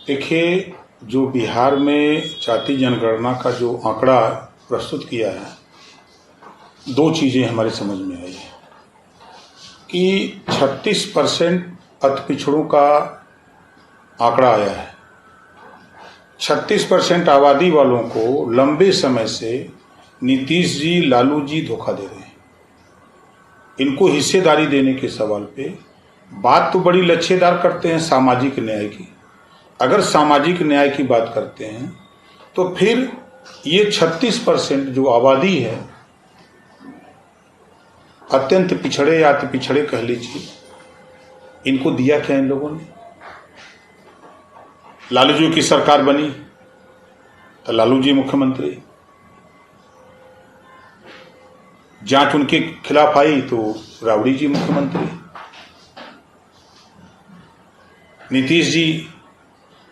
देखिए, जो बिहार में जाति जनगणना का जो आंकड़ा प्रस्तुत किया है, दो चीज़ें हमारे समझ में आई है कि 36% अति पिछड़ों का आंकड़ा आया है। 36% आबादी वालों को लंबे समय से नीतीश जी, लालू जी धोखा दे रहे हैं। इनको हिस्सेदारी देने के सवाल पे बात तो बड़ी लच्छेदार करते हैं सामाजिक न्याय की। अगर सामाजिक न्याय की बात करते हैं तो फिर ये 36% जो आबादी है, अत्यंत पिछड़े या अति पिछड़े कह लीजिए, इनको दिया क्या इन लोगों ने? लालू जी की सरकार बनी तो लालू जी मुख्यमंत्री, जांच उनके खिलाफ आई तो राबड़ी जी मुख्यमंत्री, नीतीश जी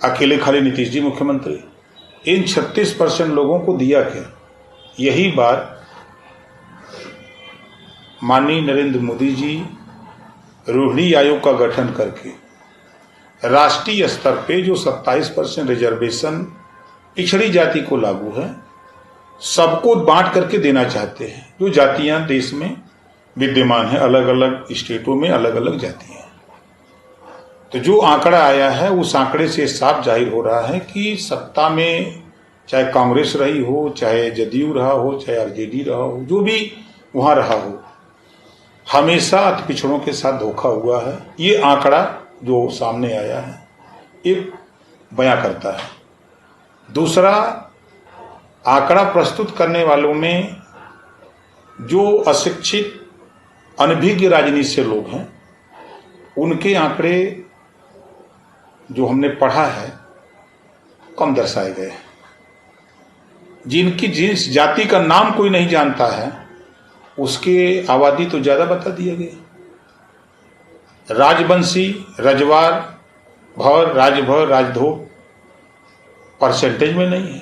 अकेले खाली नीतीश जी मुख्यमंत्री। इन 36% लोगों को दिया क्या? यही बात माननीय नरेंद्र मोदी जी रोहिणी आयोग का गठन करके राष्ट्रीय स्तर पे जो 27% रिजर्वेशन पिछड़ी जाति को लागू है, सबको बांट करके देना चाहते हैं। जो जातियां देश में विद्यमान है, अलग अलग स्टेटों में अलग अलग जातियां, तो जो आंकड़ा आया है उस आंकड़े से साफ जाहिर हो रहा है कि सत्ता में चाहे कांग्रेस रही हो, चाहे जदयू रहा हो, चाहे आरजेडी रहा हो, जो भी वहां रहा हो, हमेशा अति पिछड़ों के साथ धोखा हुआ है। ये आंकड़ा जो सामने आया है एक बयां करता है। दूसरा, आंकड़ा प्रस्तुत करने वालों में जो अशिक्षित अनभिज्ञ राजनीति से लोग हैं, उनके आंकड़े जो हमने पढ़ा है कम दर्शाए गए। जिस जाति का नाम कोई नहीं जानता है उसके आबादी तो ज्यादा बता दिए गए। राजवंशी, रजवार, भर, राजभर, राजधोक परसेंटेज में नहीं है।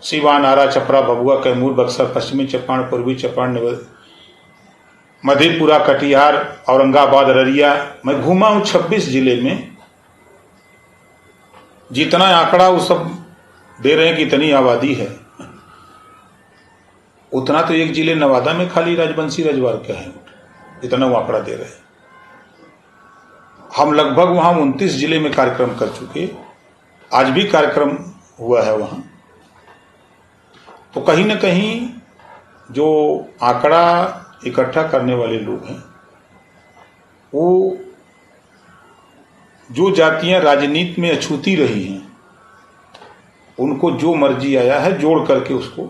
सीवान, आरा, छपरा, भभुआ, कैमूर, बक्सर, पश्चिमी चंपारण, पूर्वी चंपारण, मधेपुरा, कटिहार, औरंगाबाद, अररिया, मैं घूमा हूं 26 जिले में। जितना आंकड़ा वो सब दे रहे हैं कि इतनी आबादी है, उतना तो एक जिले नवादा में खाली राजवंशी रजवार का है, इतना वो आंकड़ा दे रहे हैं। हम लगभग वहां 29 जिले में कार्यक्रम कर चुके, आज भी कार्यक्रम हुआ है वहां। तो कहीं ना कहीं जो आंकड़ा इकट्ठा करने वाले लोग हैं, वो जो जातियां राजनीति में अछूती रही हैं, उनको जो मर्जी आया है जोड़ करके उसको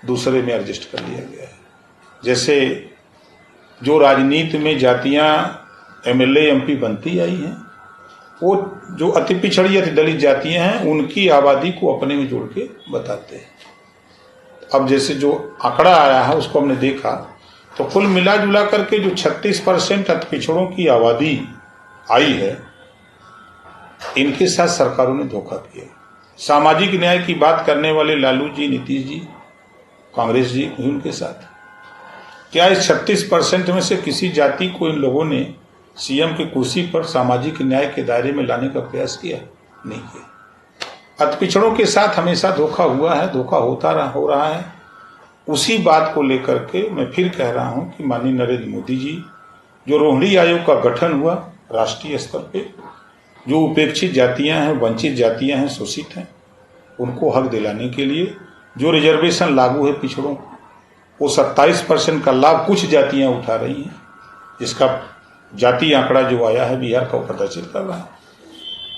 दूसरे में एडजस्ट कर लिया गया है। जैसे जो राजनीति में जातियां एमएलए एमपी बनती आई हैं, वो जो अति पिछड़ी अति दलित जातियां हैं उनकी आबादी को अपने में जोड़ के बताते हैं। अब जैसे जो आंकड़ा आया है उसको हमने देखा तो कुल मिला जुला करके जो 36% अति पिछड़ों की आबादी आई है, इनके साथ सरकारों ने धोखा किया। सामाजिक न्याय की बात करने वाले लालू जी, नीतीश जी, कांग्रेस जी हुई उनके साथ। क्या इस 36% में से किसी जाति को इन लोगों ने सीएम की कुर्सी पर सामाजिक न्याय के दायरे में लाने का प्रयास किया? नहीं किया। अति पिछड़ों के साथ हमेशा धोखा हुआ है, धोखा हो रहा है। उसी बात को लेकर के मैं फिर कह रहा हूं कि माननीय नरेंद्र मोदी जी, जो रोहिणी आयोग का गठन हुआ राष्ट्रीय स्तर पे, जो उपेक्षित जातियां हैं, वंचित जातियां हैं, शोषित हैं, उनको हक दिलाने के लिए जो रिजर्वेशन लागू है पिछड़ों, वो 27% का लाभ कुछ जातियां उठा रही हैं, जिसका जाति आंकड़ा जो आया है बिहार का प्रदर्शित कर रहा है।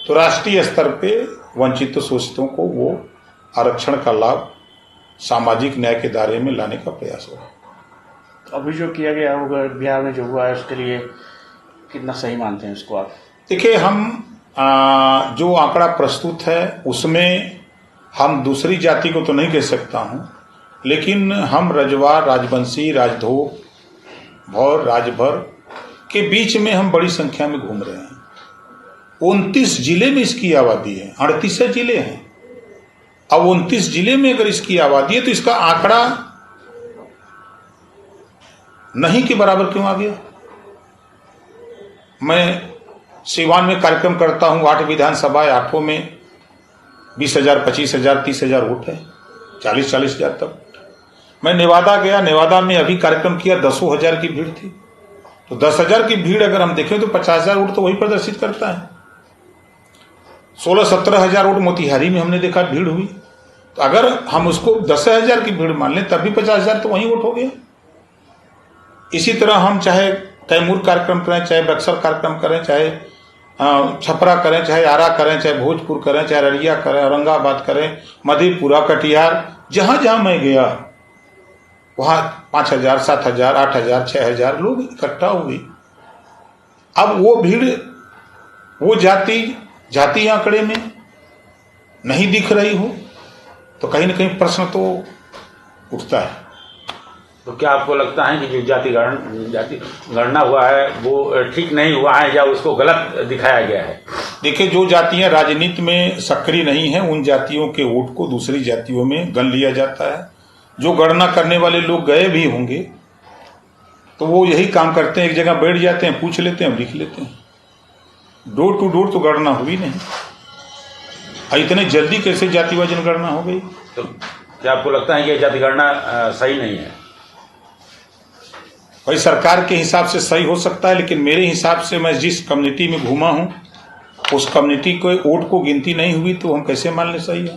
तो राष्ट्रीय स्तर पे वंचित शोषितों को वो आरक्षण का लाभ सामाजिक न्याय के दायरे में लाने का प्रयास हो रहा है। अभी जो किया गया होगा बिहार में जो हुआ है, उसके लिए कितना सही मानते हैं उसको आप? देखिए, हम जो आंकड़ा प्रस्तुत है उसमें हम दूसरी जाति को तो नहीं कह सकता हूं, लेकिन हम रजवार, राजवंशी, राजधोक, भौर, राजभर के बीच में हम बड़ी संख्या में घूम रहे हैं। 29 जिले में इसकी आबादी है, 38 जिले हैं। अब 29 जिले में अगर इसकी आबादी है तो इसका आंकड़ा नहीं के बराबर क्यों आ गया? मैं सीवान में कार्यक्रम करता हूं, 8 विधानसभा, 8 में 20,000, 25,000, 30,000 वोट है, 40,000 तक। मैं नेवादा गया, नेवादा में अभी कार्यक्रम किया, 10,000 की भीड़ थी। तो 10,000 की भीड़ अगर हम देखें तो 50,000 वोट तो वही प्रदर्शित करता है। 16-17,000 वोट मोतिहारी में हमने देखा भीड़ हुई। तो अगर हम उसको 10,000 की भीड़ मान लें तब भी 50,000 तो वही वोट हो गया। इसी तरह हम चाहे कैमूर कार्यक्रम करें, चाहे बक्सर कार्यक्रम करें, चाहे छपरा करें, चाहे आरा करें, चाहे भोजपुर करें, चाहे अररिया करें, औरंगाबाद करें, मधेपुरा, कटिहार, जहां जहां मैं गया वहां 5,000, 7,000, 8,000, 6,000 लोग इकट्ठा हुए। अब वो भीड़, वो जाति आंकड़े में नहीं दिख रही हो तो कहीं ना कहीं प्रश्न तो उठता है। तो क्या आपको लगता है कि जो जाति गणना हुआ है वो ठीक नहीं हुआ है या उसको गलत दिखाया गया है? देखिए, जो जातियां राजनीति में सक्रिय नहीं हैं उन जातियों के वोट को दूसरी जातियों में गण लिया जाता है। जो गणना करने वाले लोग गए भी होंगे तो वो यही काम करते हैं, एक जगह बैठ जाते हैं, पूछ लेते हैं, लिख लेते हैं। डोर टू डोर तो गणना हुई नहीं। इतने जल्दी कैसे जातिवार जनगणना हो गई? तो क्या आपको लगता है कि जाति गणना सही नहीं है? भाई, सरकार के हिसाब से सही हो सकता है, लेकिन मेरे हिसाब से मैं जिस कम्युनिटी में घूमा हूं उस कम्युनिटी को वोट को गिनती नहीं हुई तो हम कैसे मान ले सही है?